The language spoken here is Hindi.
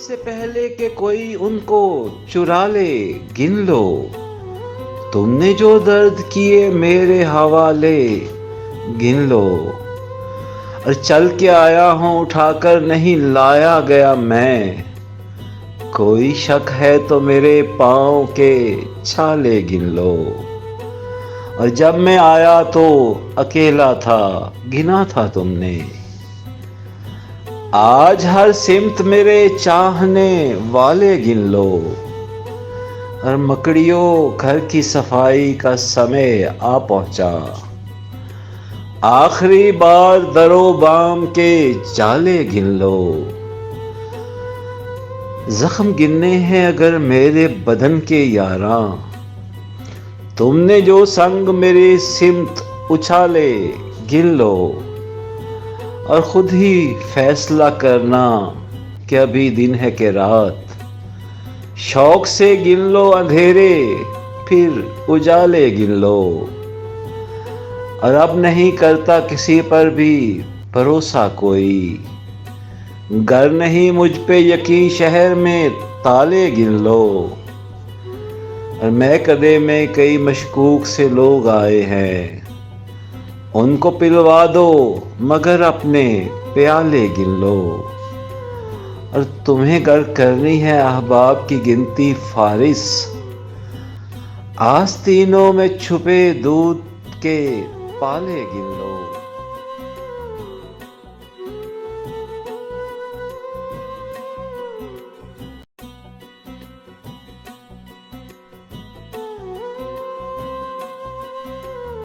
इससे पहले कि कोई उनको चुरा ले, गिन लो। तुमने जो दर्द किए मेरे हवाले, गिन लो। और चल के आया हूँ, उठाकर नहीं लाया गया मैं। कोई शक है तो मेरे पाँव के छाले गिन लो। और जब मैं आया तो अकेला था, गिना था तुमने। आज हर सिमत मेरे चाहने वाले गिन लो। और मकड़ियों, घर की सफाई का समय आ पहुंचा। आखिरी बार दरो बाम के जाले गिन लो। जख्म गिनने हैं अगर मेरे बदन के यारा, तुमने जो संग मेरी सिमत उछाले, गिन लो। और खुद ही फैसला करना कि अभी दिन है कि रात। शौक से गिन लो अंधेरे, फिर उजाले गिन लो। और अब नहीं करता किसी पर भी भरोसा कोई। गर नहीं मुझ पे यकीन, शहर में ताले गिन लो। और मैं कदे में कई मशकूक से लोग आए हैं, उनको पिलवा दो मगर अपने प्याले गिन लो। और तुम्हें गर करनी है अहबाब की गिनती फारिस, आस्तीनों में छुपे दूध के पाले गिन लो।